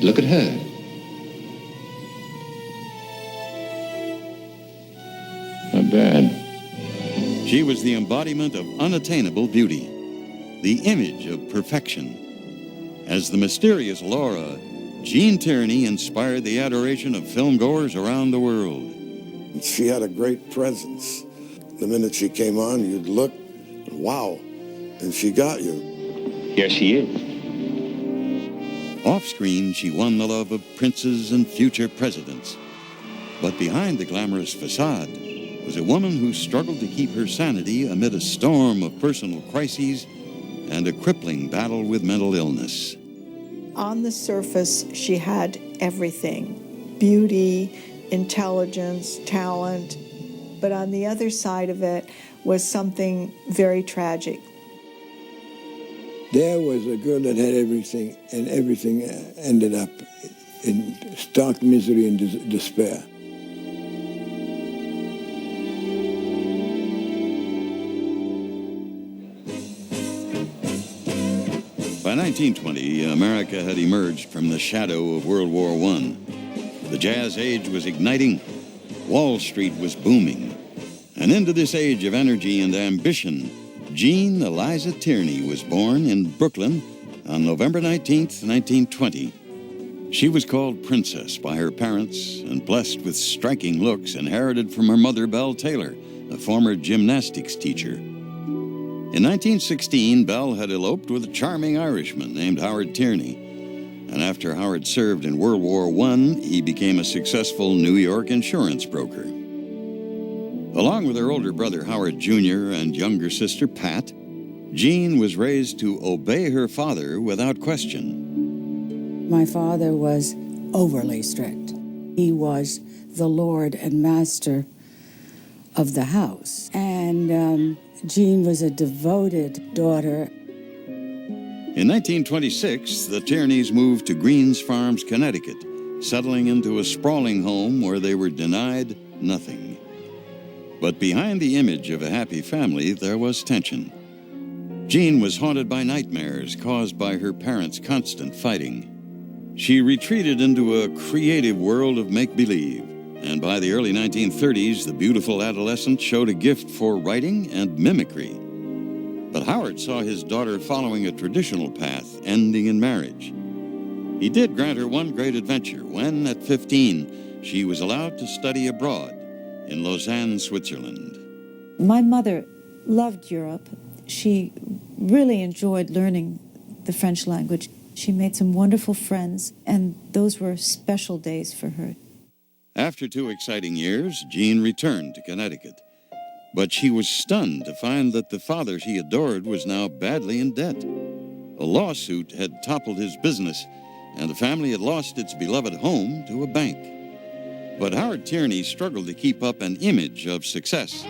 Look at her. Not bad. She was the embodiment of unattainable beauty, the image of perfection. As the mysterious Laura, Jean Tierney inspired the adoration of filmgoers around the world. She had a great presence. The minute she came on, you'd look, wow, and she got you. Yes, she is. Off-screen, she won the love of princes and future presidents. But behind the glamorous facade was a woman who struggled to keep her sanity amid a storm of personal crises and a crippling battle with mental illness. On the surface, she had everything: beauty, intelligence, talent. But on the other side of it was something very tragic. There was a girl that had everything, and everything ended up in stark misery and despair. By 1920, America had emerged from the shadow of World War I. The jazz age was igniting, Wall Street was booming, and into this age of energy and ambition, Jean Eliza Tierney was born in Brooklyn on November 19th, 1920. She was called Princess by her parents and blessed with striking looks inherited from her mother, Belle Taylor, a former gymnastics teacher. In 1916, Belle had eloped with a charming Irishman named Howard Tierney, and after Howard served in World War I, he became a successful New York insurance broker. Along with her older brother Howard Jr. and younger sister Pat, Jean was raised to obey her father without question. My father was overly strict. He was the lord and master of the house, and Jean was a devoted daughter. In 1926, the Tierneys moved to Greens Farms, Connecticut, settling into a sprawling home where they were denied nothing. But behind the image of a happy family, there was tension. Jean was haunted by nightmares caused by her parents' constant fighting. She retreated into a creative world of make-believe, and by the early 1930s, the beautiful adolescent showed a gift for writing and mimicry. But Howard saw his daughter following a traditional path, ending in marriage. He did grant her one great adventure when, at 15, she was allowed to study abroad in Lausanne, Switzerland. My mother loved Europe. She really enjoyed learning the French language. She made some wonderful friends, and those were special days for her. After 2 exciting years, Jean returned to Connecticut. But she was stunned to find that the father she adored was now badly in debt. A lawsuit had toppled his business, and the family had lost its beloved home to a bank. But Howard Tierney struggled to keep up an image of success.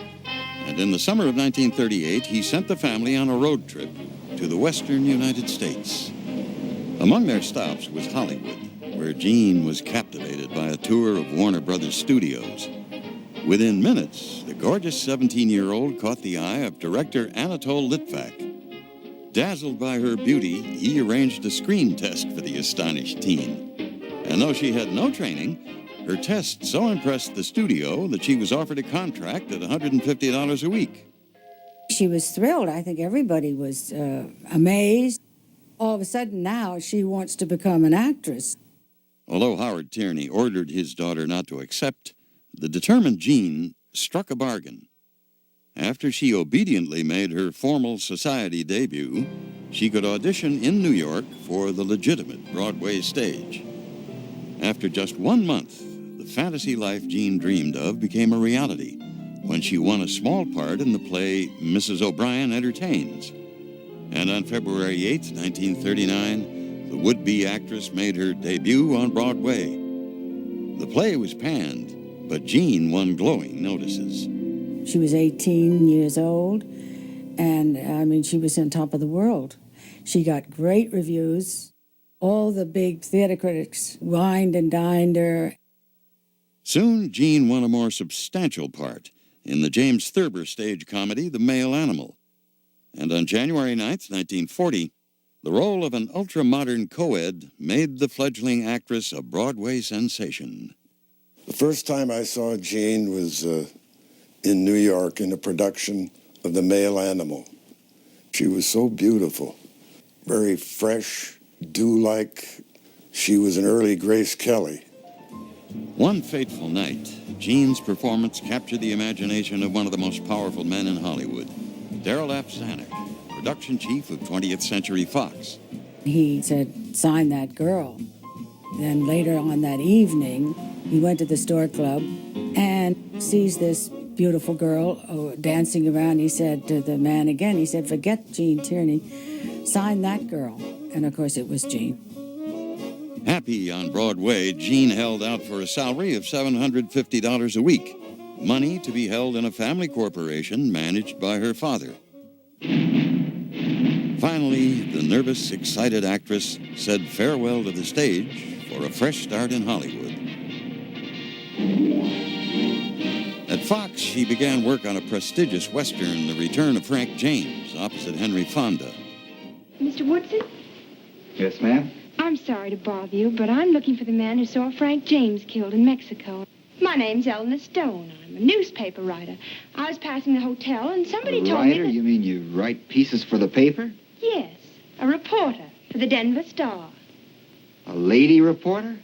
And in the summer of 1938, he sent the family on a road trip to the western United States. Among their stops was Hollywood, where Jean was captivated by a tour of Warner Brothers studios. Within minutes, the gorgeous 17-year-old caught the eye of director Anatole Litvak. Dazzled by her beauty, he arranged a screen test for the astonished teen. And though she had no training, her test so impressed the studio that she was offered a contract at $150 a week. She was thrilled. I think everybody was amazed. All of a sudden now she wants to become an actress. Although Howard Tierney ordered his daughter not to accept, the determined Jean struck a bargain. After she obediently made her formal society debut, she could audition in New York for the legitimate Broadway stage. After just 1 month, the fantasy life Jean dreamed of became a reality when she won a small part in the play Mrs. O'Brien Entertains. And on February 8, 1939, the would-be actress made her debut on Broadway. The play was panned, but Jean won glowing notices. She was 18 years old, and she was on top of the world. She got great reviews. All the big theater critics wined and dined her. Soon, Jean won a more substantial part in the James Thurber stage comedy, The Male Animal. And on January 9th, 1940, The role of an ultra-modern co-ed made the fledgling actress a Broadway sensation. The first time I saw Jean was in New York in a production of The Male Animal. She was so beautiful, very fresh, dew-like. She was an early Grace Kelly. One fateful night, Jean's performance captured the imagination of one of the most powerful men in Hollywood, Darrell F. Zanuck, production chief of 20th Century Fox. He said, sign that girl. Then later on that evening, he went to the Store Club and sees this beautiful girl dancing around. He said to the man again, he said, forget Jean Tierney, sign that girl. And of course it was Jean. Happy on Broadway, Jean held out for a salary of $750 a week, money to be held in a family corporation managed by her father. Finally, the nervous, excited actress said farewell to the stage for a fresh start in Hollywood. At Fox, she began work on a prestigious Western, The Return of Frank James, opposite Henry Fonda. Mr. Woodson? Yes, ma'am? I'm sorry to bother you, but I'm looking for the man who saw Frank James killed in Mexico. My name's Eleanor Stone. I'm a newspaper writer. I was passing the hotel, and somebody told me Writer? that... You mean you write pieces for the paper? Yes, a reporter for the Denver Star. A lady reporter?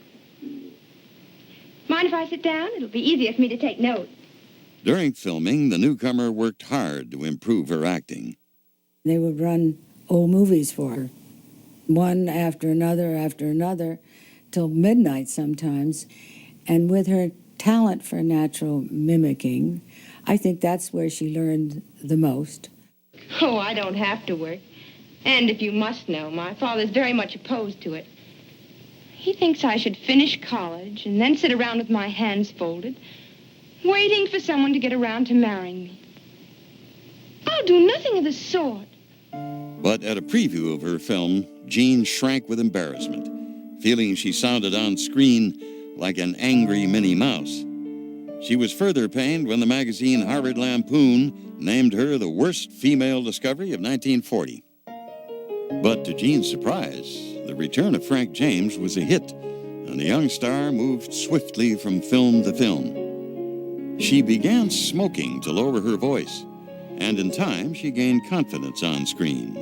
Mind if I sit down? It'll be easier for me to take notes. During filming, the newcomer worked hard to improve her acting. They would run old movies for her, one after another, till midnight sometimes. And with her talent for natural mimicking, I think that's where she learned the most. Oh, I don't have to work. And if you must know, my father's very much opposed to it. He thinks I should finish college and then sit around with my hands folded, waiting for someone to get around to marrying me. I'll do nothing of the sort. But at a preview of her film, Jean shrank with embarrassment, feeling she sounded on screen like an angry Minnie Mouse. She was further pained when the magazine Harvard Lampoon named her the worst female discovery of 1940. But to Jean's surprise, The Return of Frank James was a hit, and the young star moved swiftly from film to film. She began smoking to lower her voice, and in time she gained confidence on screen.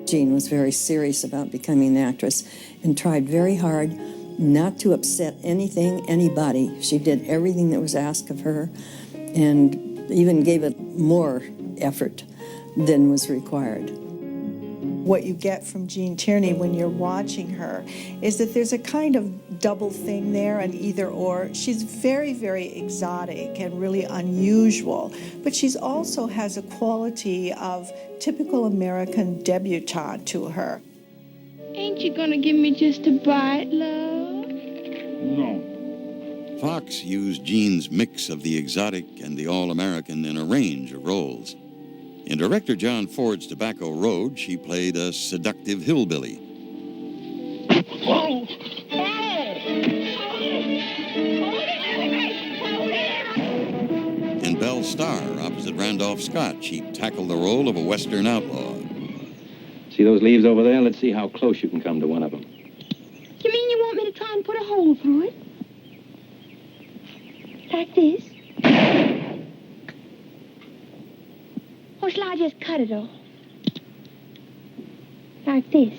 Jean was very serious about becoming an actress and tried very hard not to upset anybody. She did everything that was asked of her and even gave it more effort than was required. What you get from Jean Tierney when you're watching her is that there's a kind of double thing there, an either or. She's very, very exotic and really unusual, but she's also has a quality of typical American debutante to her. Ain't you gonna give me just a bite, love? No. Fox used Jean's mix of the exotic and the all-American in a range of roles. In director John Ford's Tobacco Road, she played a seductive hillbilly. In Belle Starr, opposite Randolph Scott, she tackled the role of a Western outlaw. See those leaves over there? Let's see how close you can come to one of them. You mean you want me to try and put a hole through it? Like this? Or shall I just cut it off? Like this?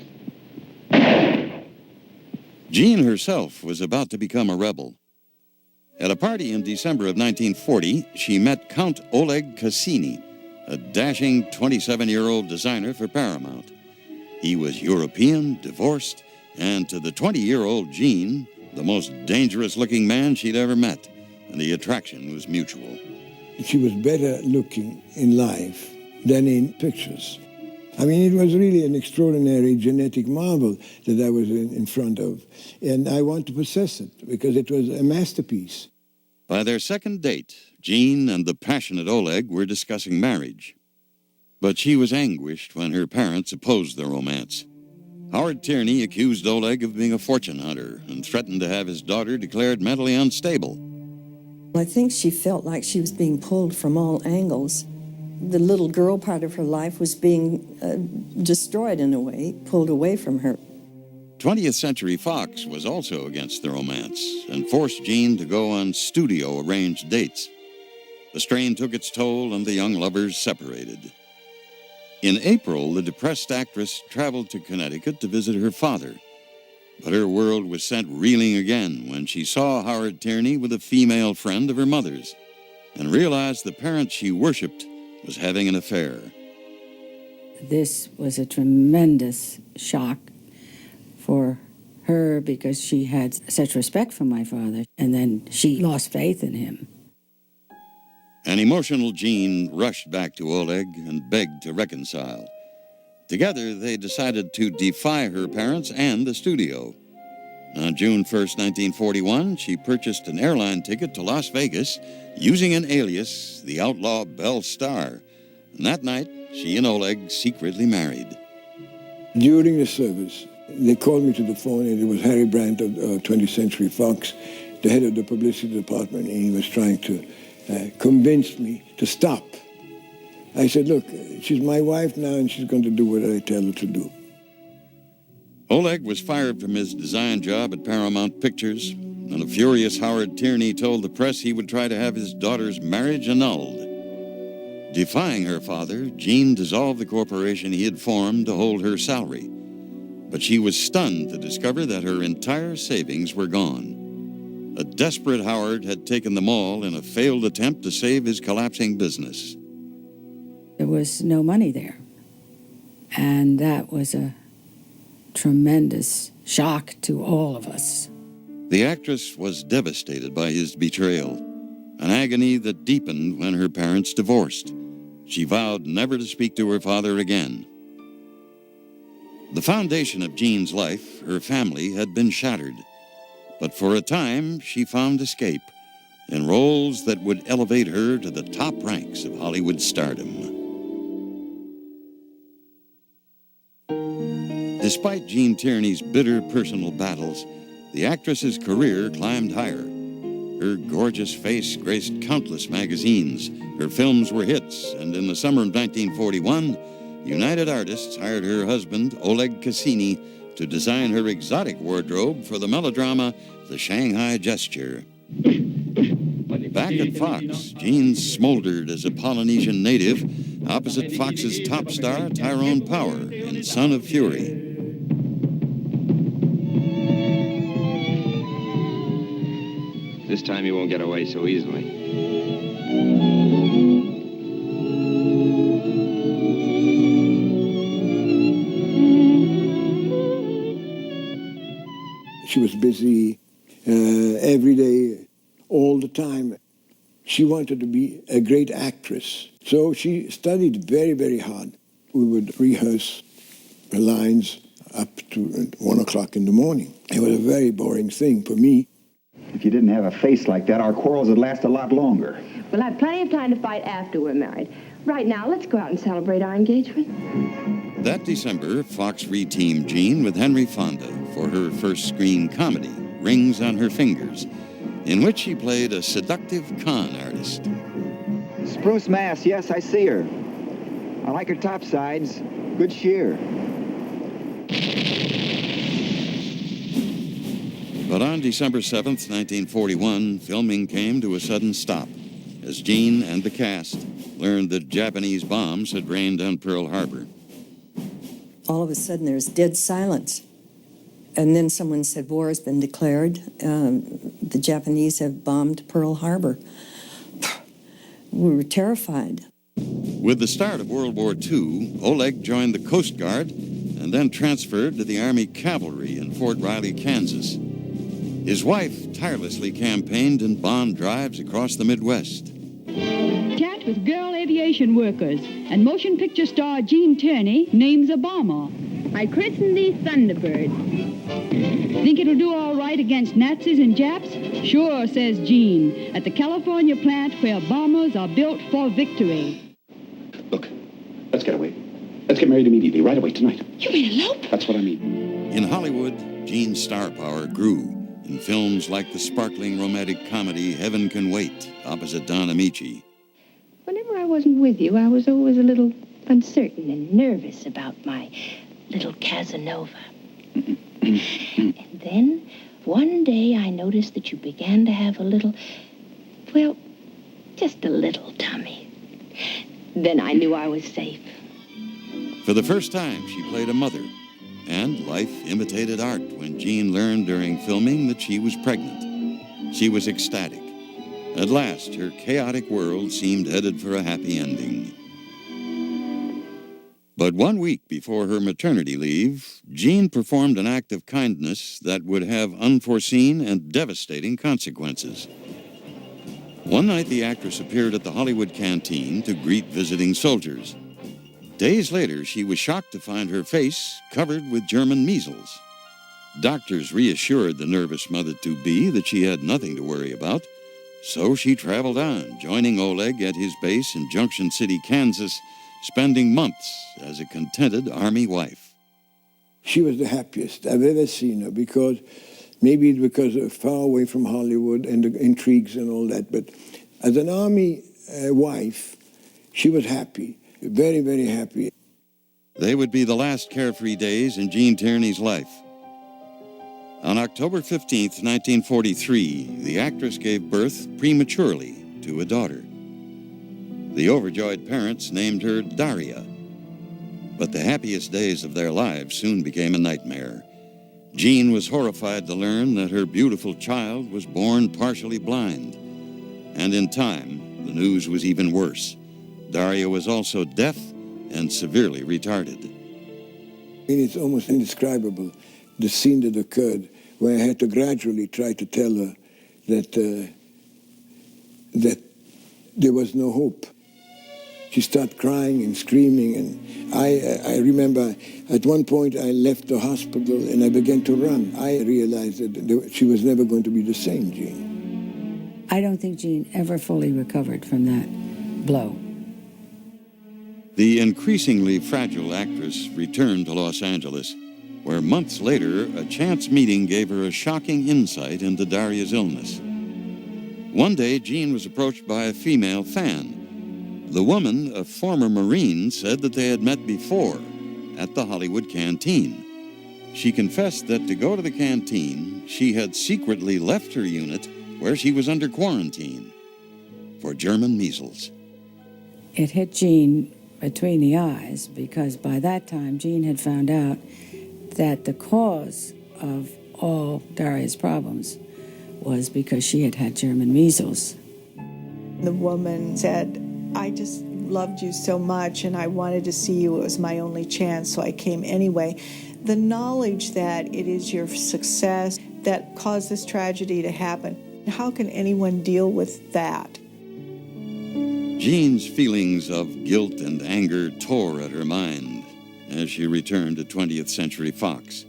Jean herself was about to become a rebel. At a party in December of 1940, she met Count Oleg Cassini, a dashing 27-year-old designer for Paramount. He was European, divorced, and to the 20-year-old Jean, the most dangerous-looking man she'd ever met, and the attraction was mutual. She was better looking in life than in pictures. I mean, it was really an extraordinary genetic marvel that I was in front of. And I want to possess it because it was a masterpiece. By their second date, Jean and the passionate Oleg were discussing marriage. But she was anguished when her parents opposed the romance. Howard Tierney accused Oleg of being a fortune hunter and threatened to have his daughter declared mentally unstable. I think she felt like she was being pulled from all angles. The little girl part of her life was being destroyed in a way, pulled away from her. 20th Century Fox was also against the romance and forced Jean to go on studio-arranged dates. The strain took its toll and the young lovers separated. In April, the depressed actress traveled to Connecticut to visit her father. But her world was sent reeling again when she saw Howard Tierney with a female friend of her mother's and realized the parent she worshipped was having an affair. This was a tremendous shock for her because she had such respect for my father, and then she lost faith in him. An emotional Jean rushed back to Oleg and begged to reconcile. Together, they decided to defy her parents and the studio. On June 1st, 1941, she purchased an airline ticket to Las Vegas using an alias, the outlaw Belle Starr. And that night, she and Oleg secretly married. During the service, they called me to the phone, and it was Harry Brandt of 20th Century Fox, the head of the publicity department, and he was trying to convince me to stop. I said, look, she's my wife now, and she's going to do what I tell her to do. Oleg was fired from his design job at Paramount Pictures, and a furious Howard Tierney told the press he would try to have his daughter's marriage annulled. Defying her father, Jean dissolved the corporation he had formed to hold her salary. But she was stunned to discover that her entire savings were gone. A desperate Howard had taken them all in a failed attempt to save his collapsing business. There was no money there. And that was a tremendous shock to all of us. The actress was devastated by his betrayal, an agony that deepened when her parents divorced. She vowed never to speak to her father again. The foundation of Jean's life, her family, had been shattered. But for a time, she found escape in roles that would elevate her to the top ranks of Hollywood stardom. Despite Jean Tierney's bitter personal battles, the actress's career climbed higher. Her gorgeous face graced countless magazines. Her films were hits, and in the summer of 1941, United Artists hired her husband, Oleg Cassini, to design her exotic wardrobe for the melodrama The Shanghai Gesture. Back at Fox, Jean smoldered as a Polynesian native opposite Fox's top star, Tyrone Power, in Son of Fury. This time you won't get away so easily. She was busy every day, all the time. She wanted to be a great actress. So she studied very, very hard. We would rehearse the lines up to 1 o'clock in the morning. It was a very boring thing for me. If you didn't have a face like that, our quarrels would last a lot longer. We'll have plenty of time to fight after we're married. Right now, let's go out and celebrate our engagement. That December, Fox reteamed Jean with Henry Fonda for her first screen comedy, Rings on Her Fingers, in which she played a seductive con artist. Spruce Mass, yes, I see her. I like her topsides. Good sheer. But on December 7th, 1941, filming came to a sudden stop as Jean and the cast learned that Japanese bombs had rained on Pearl Harbor. All of a sudden, there's dead silence. And then someone said, war has been declared. The Japanese have bombed Pearl Harbor. We were terrified. With the start of World War II, Oleg joined the Coast Guard and then transferred to the Army Cavalry in Fort Riley, Kansas. His wife tirelessly campaigned in bond drives across the Midwest. Cat with girl aviation workers, and motion picture star Gene Tierney names a bomber. I christen thee Thunderbird. Think it'll do all right against Nazis and Japs? Sure, says Gene, at the California plant where bombers are built for victory. Look, let's get away. Let's get married immediately, right away, tonight. You mean elope? That's what I mean. In Hollywood, Gene's star power grew in films like the sparkling romantic comedy Heaven Can Wait, opposite Don Amici. Whenever I wasn't with you, I was always a little uncertain and nervous about my little Casanova. And then, one day, I noticed that you began to have a little, well, just a little tummy. Then I knew I was safe. For the first time, she played a mother, and life imitated art when Jean learned during filming that she was pregnant. She was ecstatic. At last, her chaotic world seemed headed for a happy ending. But 1 week before her maternity leave, Jean performed an act of kindness that would have unforeseen and devastating consequences. One night, the actress appeared at the Hollywood canteen to greet visiting soldiers. Days later, she was shocked to find her face covered with German measles. Doctors reassured the nervous mother-to-be that she had nothing to worry about, so she traveled on, joining Oleg at his base in Junction City, Kansas, spending months as a contented Army wife. She was the happiest I've ever seen her, because maybe it's because of far away from Hollywood and the intrigues and all that, but as an Army wife, she was happy, very, very happy. They would be the last carefree days in Jean Tierney's life. On October 15th, 1943, the actress gave birth prematurely to a daughter. The overjoyed parents named her Daria. But the happiest days of their lives soon became a nightmare. Jean was horrified to learn that her beautiful child was born partially blind. And in time, the news was even worse. Daria was also deaf and severely retarded. It's almost indescribable, the scene that occurred, where I had to gradually try to tell her that there was no hope. She started crying and screaming, and I remember at one point I left the hospital and I began to run. I realized that she was never going to be the same Jean. I don't think Jean ever fully recovered from that blow. The increasingly fragile actress returned to Los Angeles, where months later a chance meeting gave her a shocking insight into Daria's illness. One day, Jean was approached by a female fan. The woman, a former Marine, said that they had met before at the Hollywood canteen. She confessed that to go to the canteen, she had secretly left her unit where she was under quarantine for German measles. It hit Jean between the eyes, because by that time Jean had found out that the cause of all Daria's problems was because she had had German measles. The woman said, I just loved you so much and I wanted to see you. It was my only chance, so I came anyway. The knowledge that it is your success that caused this tragedy to happen, how can anyone deal with that? Jean's feelings of guilt and anger tore at her mind as she returned to 20th Century Fox.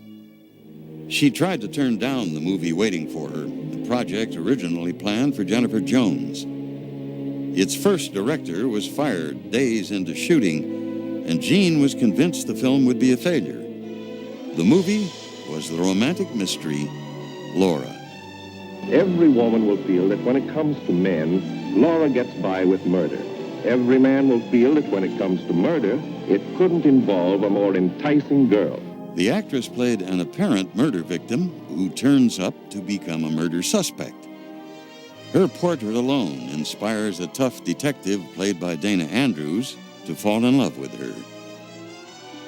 She tried to turn down the movie waiting for her, the project originally planned for Jennifer Jones. Its first director was fired days into shooting, and Jean was convinced the film would be a failure. The movie was the romantic mystery, Laura. Every woman will feel that when it comes to men, Laura gets by with murder. Every man will feel that when it comes to murder, it couldn't involve a more enticing girl. The actress played an apparent murder victim who turns up to become a murder suspect. Her portrait alone inspires a tough detective played by Dana Andrews to fall in love with her.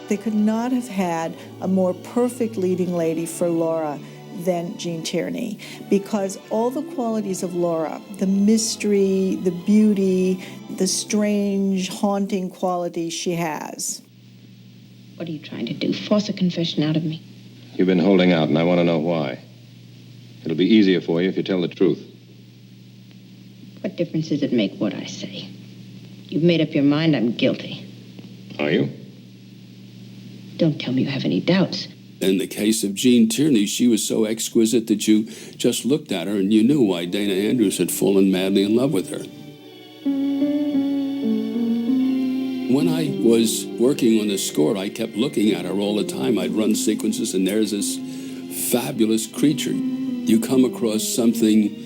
They could not have had a more perfect leading lady for Laura than Jean Tierney, because all the qualities of Laura, the mystery, the beauty, the strange, haunting qualities she has. What are you trying to do? Force a confession out of me? You've been holding out, and I want to know why. It'll be easier for you if you tell the truth. What difference does it make what I say? You've made up your mind I'm guilty. Are you? Don't tell me you have any doubts. In the case of Jean Tierney, she was so exquisite that you just looked at her and you knew why Dana Andrews had fallen madly in love with her. When I was working on the score, I kept looking at her all the time. I'd run sequences, and there's this fabulous creature. You come across something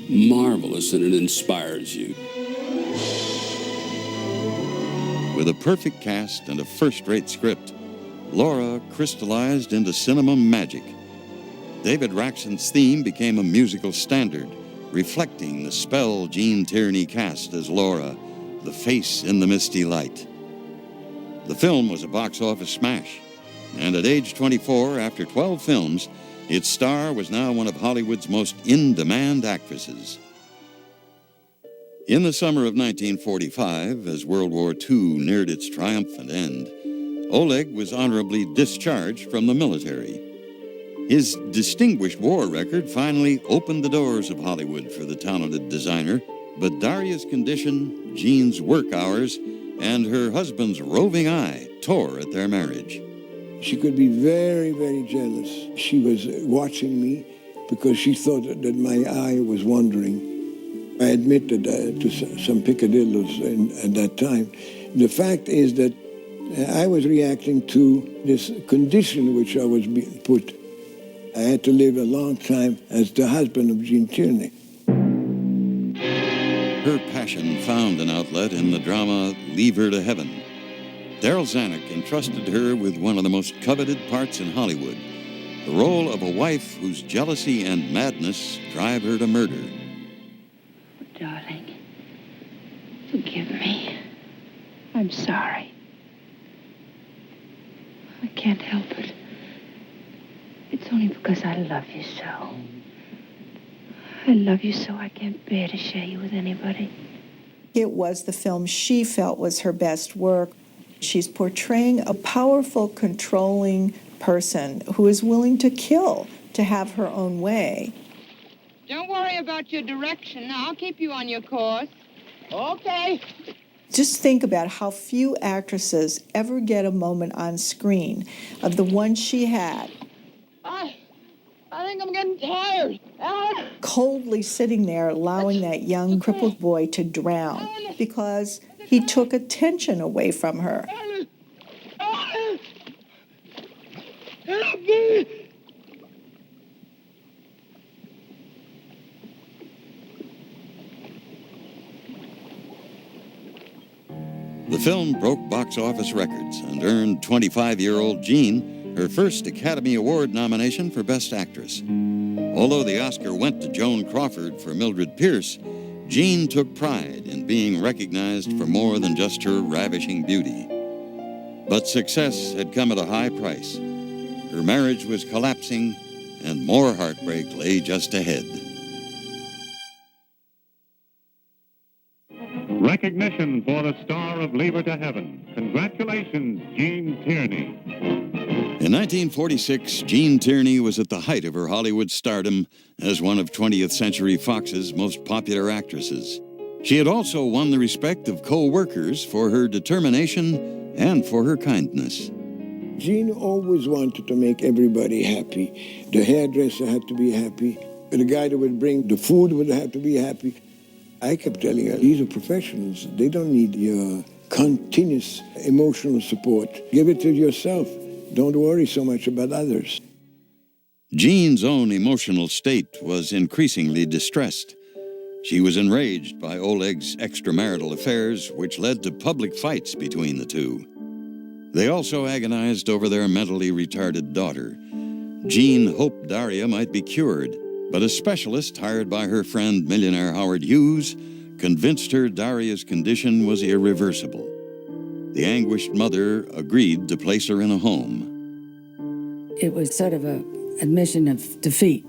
marvelous, and it inspires you. With a perfect cast and a first-rate script, Laura crystallized into cinema magic. David Raxon's theme became a musical standard, reflecting the spell Gene Tierney cast as Laura, the face in the misty light. The film was a box office smash, and at age 24, after 12 films, its star was now one of Hollywood's most in-demand actresses. In the summer of 1945, as World War II neared its triumphant end, Oleg was honorably discharged from the military. His distinguished war record finally opened the doors of Hollywood for the talented designer, but Daria's condition, Jean's work hours, and her husband's roving eye tore at their marriage. She could be very, very jealous. She was watching me because she thought that my eye was wandering. I admitted to some picadillos at that time. The fact is that I was reacting to this condition which I was being put. I had to live a long time as the husband of Gene Tierney. Her passion found an outlet in the drama Leave Her to Heaven. Daryl Zanuck entrusted her with one of the most coveted parts in Hollywood, the role of a wife whose jealousy and madness drive her to murder. Darling, forgive me. I'm sorry. I can't help it. It's only because I love you so. I love you so I can't bear to share you with anybody. It was the film she felt was her best work. She's portraying a powerful, controlling person who is willing to kill to have her own way. Don't worry about your direction. I'll keep you on your course. Okay. Just think about how few actresses ever get a moment on screen of the one she had. I think I'm getting tired. Coldly sitting there allowing that young crippled boy to drown because he took attention away from her. Help me! The film broke box office records and earned 25-year-old Jean her first Academy Award nomination for Best Actress. Although the Oscar went to Joan Crawford for Mildred Pierce, Jean took pride in being recognized for more than just her ravishing beauty. But success had come at a high price. Her marriage was collapsing, and more heartbreak lay just ahead. Recognition for the star of Leave Her to Heaven. Congratulations, Gene Tierney. In 1946, Gene Tierney was at the height of her Hollywood stardom as one of 20th Century Fox's most popular actresses. She had also won the respect of co-workers for her determination and for her kindness. Gene always wanted to make everybody happy. The hairdresser had to be happy. The guy that would bring the food would have to be happy. I kept telling her, these are professionals. They don't need your continuous emotional support. Give it to yourself. Don't worry so much about others. Jean's own emotional state was increasingly distressed. She was enraged by Oleg's extramarital affairs, which led to public fights between the two. They also agonized over their mentally retarded daughter. Jean hoped Daria might be cured, but a specialist hired by her friend millionaire Howard Hughes convinced her Daria's condition was irreversible. The anguished mother agreed to place her in a home. It was sort of an admission of defeat.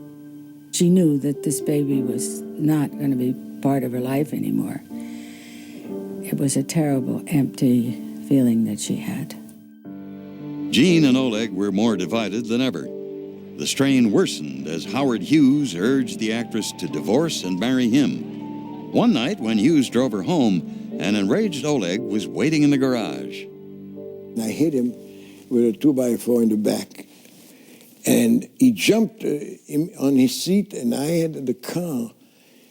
She knew that this baby was not going to be part of her life anymore. It was a terrible, empty feeling that she had. Jean and Oleg were more divided than ever. The strain worsened as Howard Hughes urged the actress to divorce and marry him. One night, when Hughes drove her home, an enraged Oleg was waiting in the garage. I hit him with a 2x4 in the back. And he jumped on his seat, and I had the car.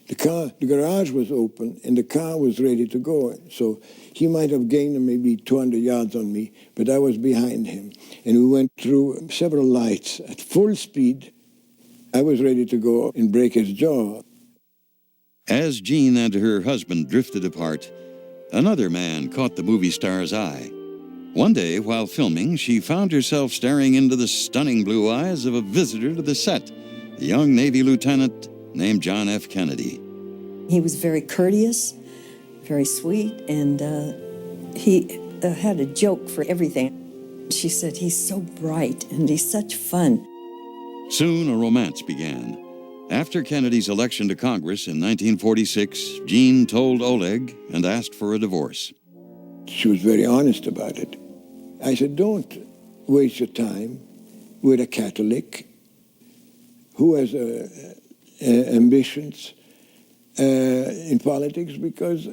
The garage was open, and the car was ready to go. So he might have gained maybe 200 yards on me, but I was behind him. And we went through several lights at full speed. I was ready to go and break his jaw. As Jean and her husband drifted apart, Another man caught the movie star's eye. One day, while filming, she found herself staring into the stunning blue eyes of a visitor to the set, a young Navy lieutenant named John F. Kennedy. He was very courteous, very sweet, and he had a joke for everything. She said, he's so bright and he's such fun. Soon a romance began. After Kennedy's election to Congress in 1946, Jean told Oleg and asked for a divorce. She was very honest about it. I said, don't waste your time with a Catholic who has ambitions in politics, because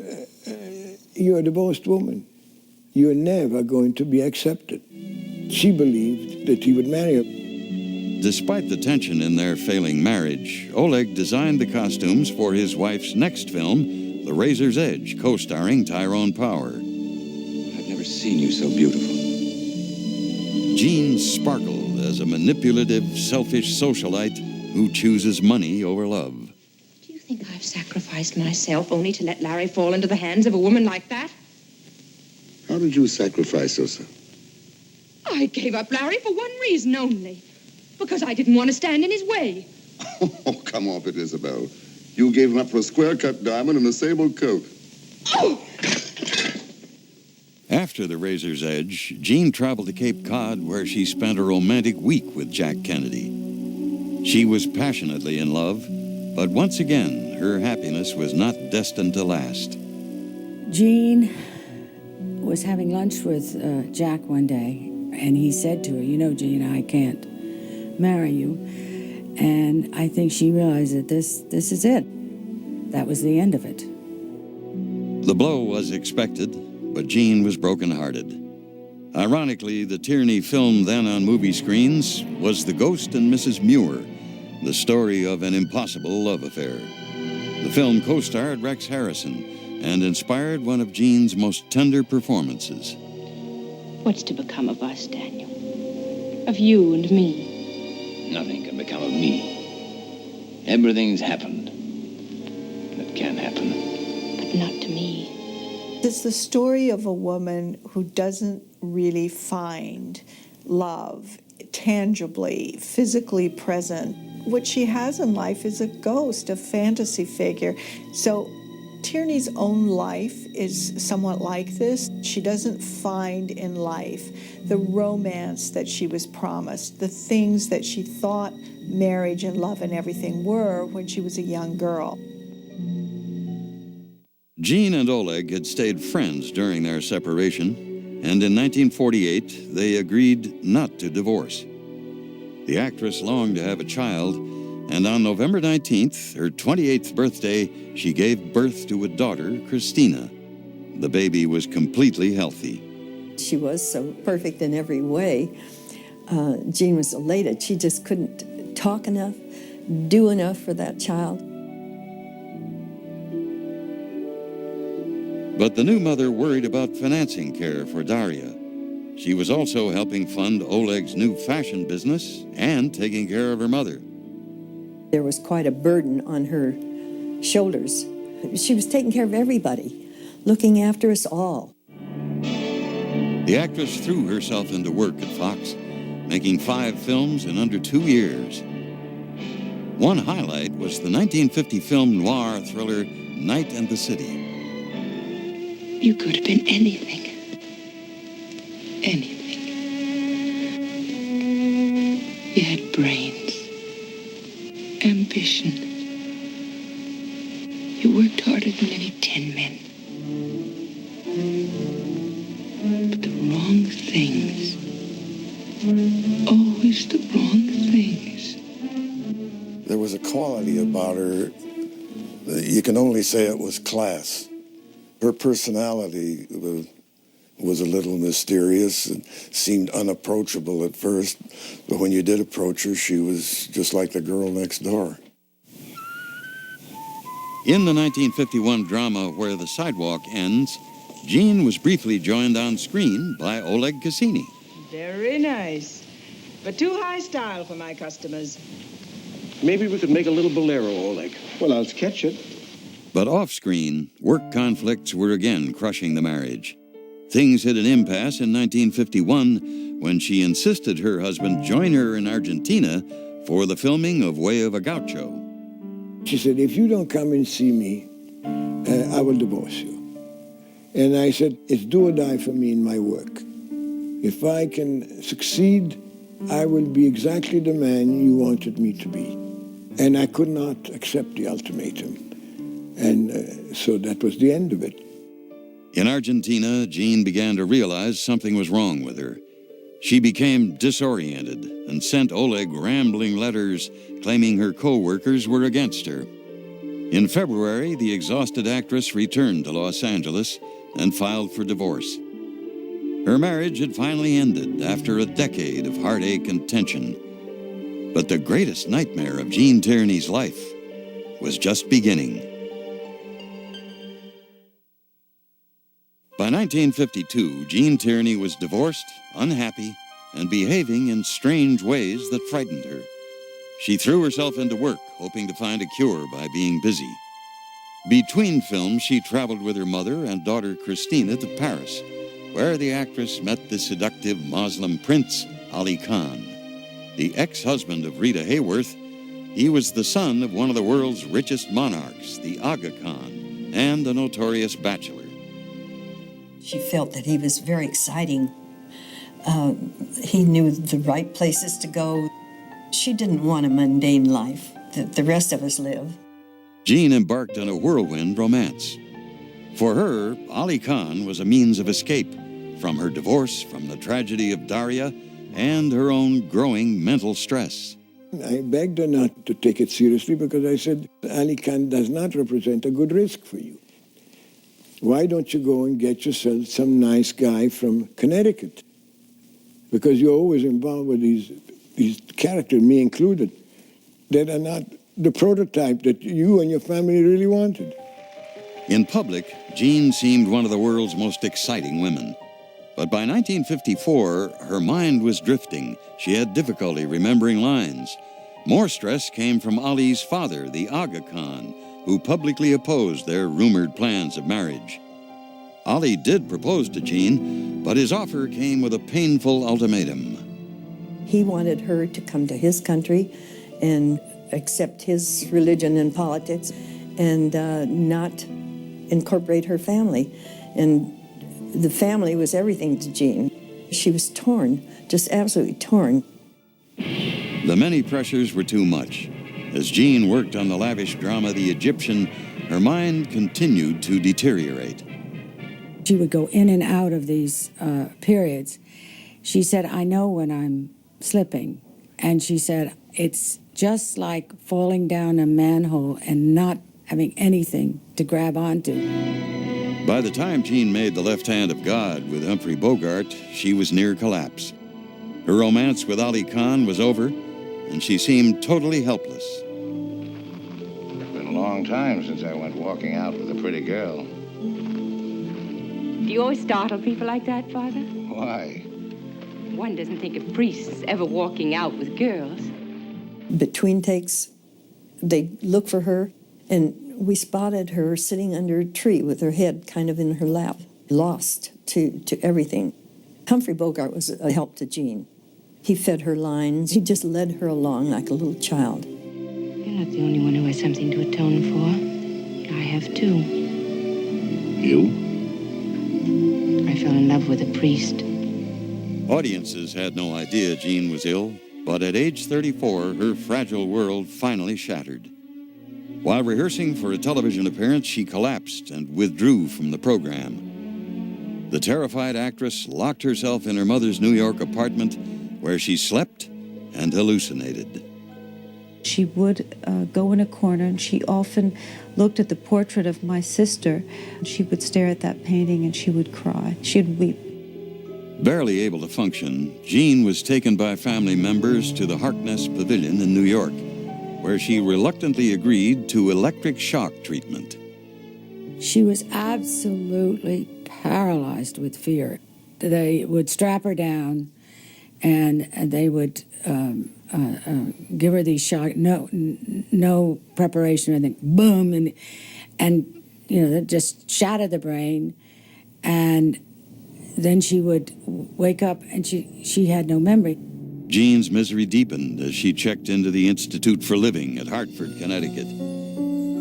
you're a divorced woman. You're never going to be accepted. She believed that he would marry her. Despite the tension in their failing marriage, Oleg designed the costumes for his wife's next film, The Razor's Edge, co-starring Tyrone Power. I've never seen you so beautiful. Jean sparkled as a manipulative, selfish socialite who chooses money over love. Do you think I've sacrificed myself only to let Larry fall into the hands of a woman like that? How did you sacrifice yourself? I gave up Larry for one reason only. Because I didn't want to stand in his way. Oh, come off it, Isabel. You gave him up for a square-cut diamond and a sable coat. Oh! After The Razor's Edge, Jean traveled to Cape Cod, where she spent a romantic week with Jack Kennedy. She was passionately in love, but once again, her happiness was not destined to last. Jean was having lunch with Jack one day, and he said to her, you know, Jean, I can't marry you. And I think she realized that this is it. That was the end of it. The blow was expected, but Jean was brokenhearted. Ironically, the Tierney film then on movie screens was The Ghost and Mrs. Muir, the story of an impossible love affair. The film co-starred Rex Harrison and inspired one of Jean's most tender performances. What's to become of us, Daniel? Of you and me? Nothing can become of me. Everything's happened. That can happen. But not to me. It's the story of a woman who doesn't really find love tangibly, physically present. What she has in life is a ghost, a fantasy figure. So Tierney's own life is somewhat like this. She doesn't find in life the romance that she was promised, the things that she thought marriage and love and everything were when she was a young girl. Jean and Oleg had stayed friends during their separation, and in 1948, they agreed not to divorce. The actress longed to have a child, and on November 19th, her 28th birthday, she gave birth to a daughter, Christina. The baby was completely healthy. She was so perfect in every way. Jean was elated. She just couldn't talk enough, do enough for that child. But the new mother worried about financing care for Daria. She was also helping fund Oleg's new fashion business and taking care of her mother. There was quite a burden on her shoulders. She was taking care of everybody, looking after us all. The actress threw herself into work at Fox, making 5 films in under 2 years. One highlight was the 1950 film noir thriller Night and the City. You could have been anything. Anything. You had brains, ambition. You worked harder than any 10 men. But the wrong things. Always the wrong things. There was a quality about her. You can only say it was class. Her personality was a little mysterious and seemed unapproachable at first, but when you did approach her, she was just like the girl next door. In the 1951 drama Where the Sidewalk Ends, Jean was briefly joined on screen by Oleg Cassini. Very nice, but too high style for my customers. Maybe we could make a little bolero, Oleg. Well, I'll sketch it. But off-screen, work conflicts were again crushing the marriage. Things hit an impasse in 1951 when she insisted her husband join her in Argentina for the filming of Way of a Gaucho. She said, if you don't come and see me, I will divorce you. And I said, it's do or die for me in my work. If I can succeed, I will be exactly the man you wanted me to be. And I could not accept the ultimatum. And so that was the end of it. In Argentina, Jean began to realize something was wrong with her. She became disoriented and sent Oleg rambling letters claiming her co-workers were against her. In February, the exhausted actress returned to Los Angeles and filed for divorce. Her marriage had finally ended after a decade of heartache and tension. But the greatest nightmare of Jean Tierney's life was just beginning. By 1952, Jean Tierney was divorced, unhappy, and behaving in strange ways that frightened her. She threw herself into work, hoping to find a cure by being busy. Between films, she traveled with her mother and daughter Christina to Paris, where the actress met the seductive Muslim prince, Ali Khan. The ex-husband of Rita Hayworth, he was the son of one of the world's richest monarchs, the Aga Khan, and a notorious bachelor. She felt that he was very exciting. He knew the right places to go. She didn't want a mundane life that the rest of us live. Jean embarked on a whirlwind romance. For her, Ali Khan was a means of escape from her divorce, from the tragedy of Daria, and her own growing mental stress. I begged her not to take it seriously because I said, Ali Khan does not represent a good risk for you. Why don't you go and get yourself some nice guy from Connecticut? Because you're always involved with these characters, me included, that are not the prototype that you and your family really wanted. In public, Jean seemed one of the world's most exciting women. But by 1954, her mind was drifting. She had difficulty remembering lines. More stress came from Ali's father, the Aga Khan, who publicly opposed their rumored plans of marriage. Ali did propose to Jean, but his offer came with a painful ultimatum. He wanted her to come to his country and accept his religion and politics and not incorporate her family. And the family was everything to Jean. She was torn, just absolutely torn. The many pressures were too much. As Jean worked on the lavish drama The Egyptian, her mind continued to deteriorate. She would go in and out of these periods. She said, I know when I'm slipping. And she said, it's just like falling down a manhole and not having anything to grab onto. By the time Jean made The Left Hand of God with Humphrey Bogart, she was near collapse. Her romance with Ali Khan was over, and she seemed totally helpless. It's been a long time since I went walking out with a pretty girl. Do you always startle people like that, Father? Why? One doesn't think of priests ever walking out with girls. Between takes, they'd look for her, and we spotted her sitting under a tree with her head kind of in her lap, lost to everything. Humphrey Bogart was a help to Jean. He fed her lines. He just led her along like a little child. You're not the only one who has something to atone for. I have too. You? I fell in love with a priest. Audiences had no idea Jean was ill, but at age 34, her fragile world finally shattered. While rehearsing for a television appearance, she collapsed and withdrew from the program. The terrified actress locked herself in her mother's New York apartment, where she slept and hallucinated. She would go in a corner, and she often looked at the portrait of my sister. She would stare at that painting, and she would cry. She'd weep. Barely able to function, Jean was taken by family members to the Harkness Pavilion in New York, where she reluctantly agreed to electric shock treatment. She was absolutely paralyzed with fear. They would strap her down, and they would give her these shocks, no preparation, I think, boom, and, that just shattered the brain. And then she would wake up and she had no memory. Jean's misery deepened as she checked into the Institute for Living at Hartford, Connecticut.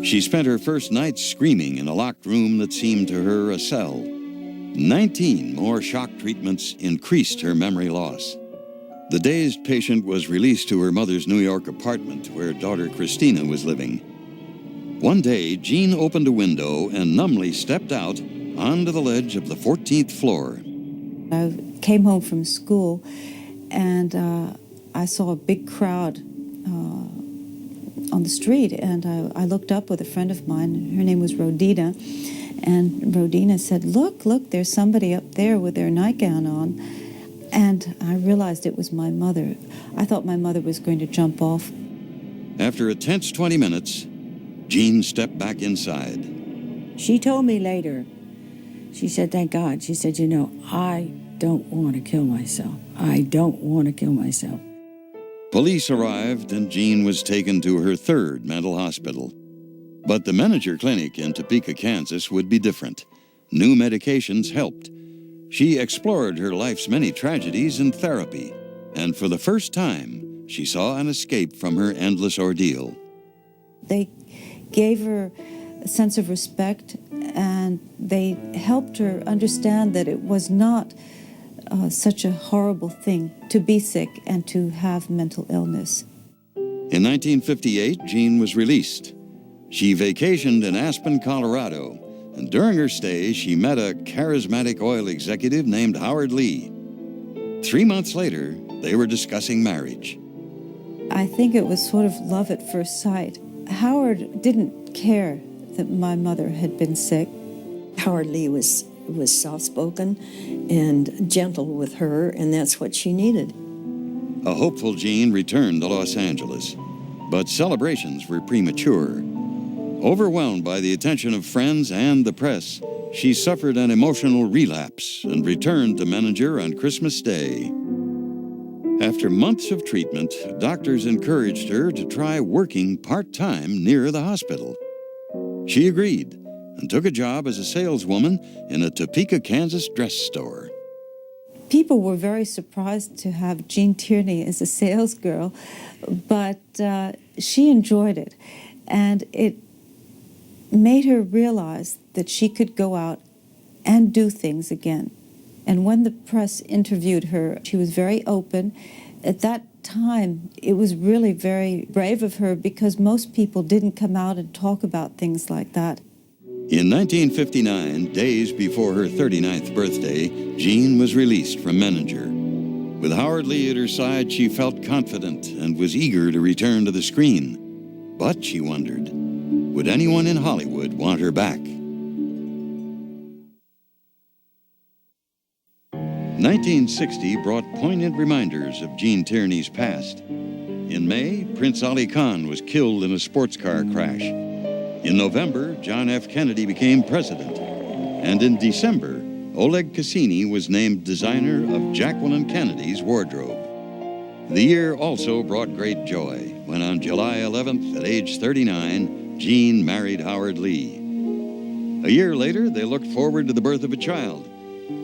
She spent her first night screaming in a locked room that seemed to her a cell. 19 more shock treatments increased her memory loss. The dazed patient was released to her mother's New York apartment where daughter Christina was living. One day, Jean opened a window and numbly stepped out onto the ledge of the 14th floor. I came home from school and I saw a big crowd on the street, and I looked up with a friend of mine. Her name was Rodina, and Rodina said, look, there's somebody up there with their nightgown on. And I realized it was my mother. I thought my mother was going to jump off. After a tense 20 minutes, Jean stepped back inside. She told me later, she said, thank God. She said, I don't want to kill myself. I don't want to kill myself. Police arrived and Jean was taken to her third mental hospital. But the Menninger Clinic in Topeka, Kansas would be different. New medications helped. She explored her life's many tragedies in therapy, and for the first time, she saw an escape from her endless ordeal. They gave her a sense of respect, and they helped her understand that it was not such a horrible thing to be sick and to have mental illness. In 1958, Jean was released. She vacationed in Aspen, Colorado, and during her stay, she met a charismatic oil executive named Howard Lee. 3 months later, they were discussing marriage. I think it was sort of love at first sight. Howard didn't care that my mother had been sick. Howard Lee was soft-spoken and gentle with her, and that's what she needed. A hopeful Jean returned to Los Angeles, but celebrations were premature. Overwhelmed by the attention of friends and the press, she suffered an emotional relapse and returned to Menninger on Christmas Day. After months of treatment, doctors encouraged her to try working part-time near the hospital. She agreed and took a job as a saleswoman in a Topeka, Kansas dress store. People were very surprised to have Jean Tierney as a salesgirl, but she enjoyed it, and it made her realize that she could go out and do things again. And when the press interviewed her, she was very open. At that time, it was really very brave of her because most people didn't come out and talk about things like that. In 1959, days before her 39th birthday, Jean was released from Menninger. With Howard Lee at her side, she felt confident and was eager to return to the screen. But she wondered, would anyone in Hollywood want her back? 1960 brought poignant reminders of Jean Tierney's past. In May, Prince Ali Khan was killed in a sports car crash. In November, John F. Kennedy became president. And in December, Oleg Cassini was named designer of Jacqueline Kennedy's wardrobe. The year also brought great joy when on July 11th, at age 39, Jean married Howard Lee. A year later, they looked forward to the birth of a child.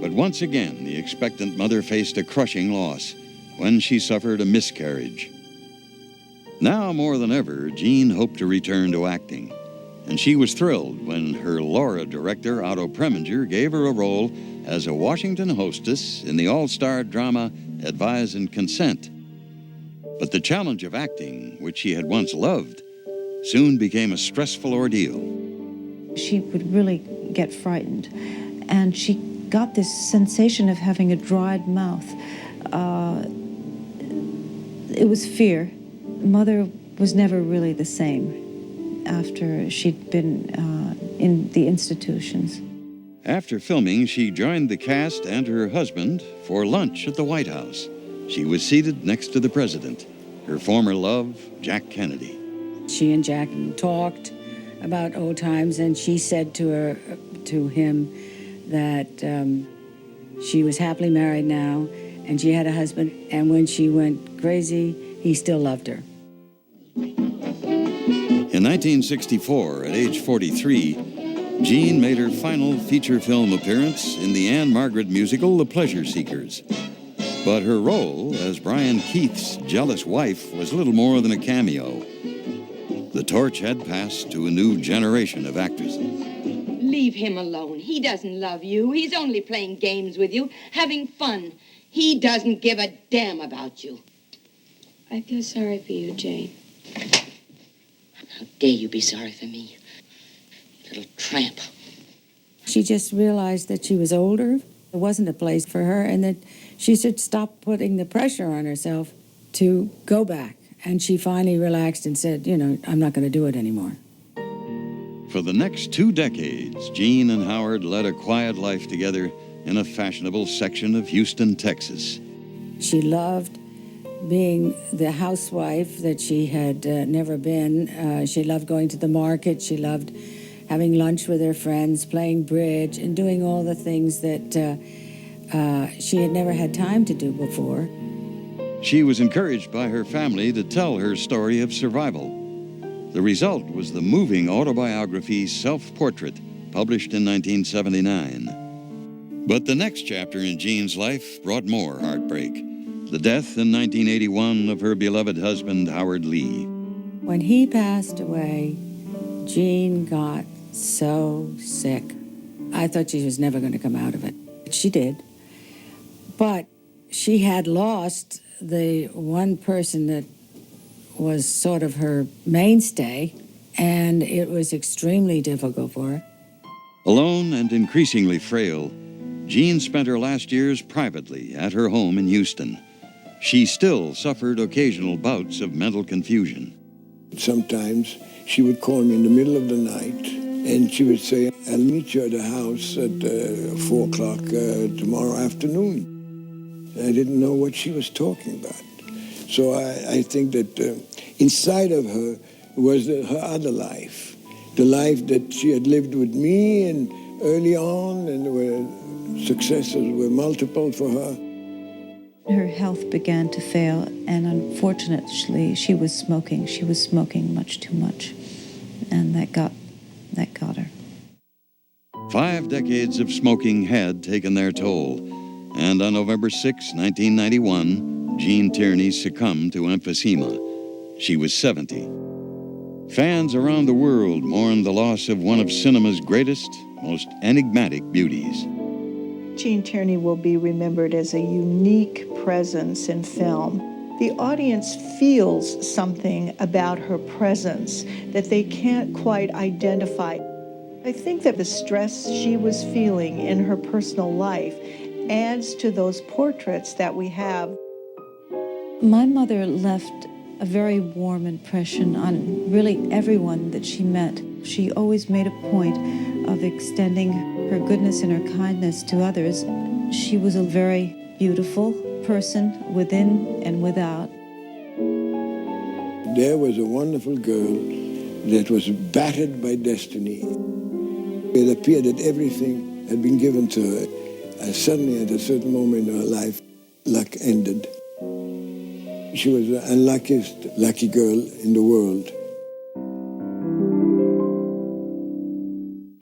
But once again, the expectant mother faced a crushing loss when she suffered a miscarriage. Now more than ever, Jean hoped to return to acting. And she was thrilled when her Laura director, Otto Preminger, gave her a role as a Washington hostess in the all-star drama Advise and Consent. But the challenge of acting, which she had once loved, soon became a stressful ordeal. She would really get frightened, and she got this sensation of having a dried mouth. It was fear. Mother was never really the same after she'd been in the institutions. After filming, she joined the cast and her husband for lunch at the White House. She was seated next to the president, her former love, Jack Kennedy. She and Jack talked about old times, and she said to him that she was happily married now, and she had a husband, and when she went crazy, he still loved her. In 1964, at age 43, Jean made her final feature film appearance in the Anne Margaret musical, The Pleasure Seekers. But her role as Brian Keith's jealous wife was little more than a cameo. The torch had passed to a new generation of actresses. Leave him alone. He doesn't love you. He's only playing games with you, having fun. He doesn't give a damn about you. I feel sorry for you, Jane. How dare you be sorry for me, little tramp. She just realized that she was older. It wasn't a place for her, and that she should stop putting the pressure on herself to go back. And she finally relaxed and said, you know, I'm not going to do it anymore. For the next 2 decades, Jean and Howard led a quiet life together in a fashionable section of Houston, Texas. She loved being the housewife that she had never been. She loved going to the market. She loved having lunch with her friends, playing bridge, and doing all the things that she had never had time to do before. She was encouraged by her family to tell her story of survival. The result was the moving autobiography Self-Portrait, published in 1979. But the next chapter in Jean's life brought more heartbreak. The death in 1981 of her beloved husband, Howard Lee. When he passed away, Jean got so sick. I thought she was never going to come out of it. She did. But she had lost the one person that was sort of her mainstay, and it was extremely difficult for her. Alone and increasingly frail, Jean spent her last years privately at her home in Houston. She still suffered occasional bouts of mental confusion. Sometimes she would call me in the middle of the night, and she would say, I'll meet you at the house at 4 o'clock tomorrow afternoon. I didn't know what she was talking about. So I think that inside of her was her other life, the life that she had lived with me and early on, and where successes were multiple for her. Her health began to fail, and unfortunately, she was smoking. She was smoking much too much, and that got her. 5 decades of smoking had taken their toll, and on November 6, 1991, Jean Tierney succumbed to emphysema. She was 70. Fans around the world mourned the loss of one of cinema's greatest, most enigmatic beauties. Jean Tierney will be remembered as a unique presence in film. The audience feels something about her presence that they can't quite identify. I think that the stress she was feeling in her personal life adds to those portraits that we have. My mother left a very warm impression on really everyone that she met. She always made a point of extending her goodness and her kindness to others. She was a very beautiful person within and without. There was a wonderful girl that was battered by destiny. It appeared that everything had been given to her. And suddenly, at a certain moment in her life, luck ended. She was the unluckiest lucky girl in the world.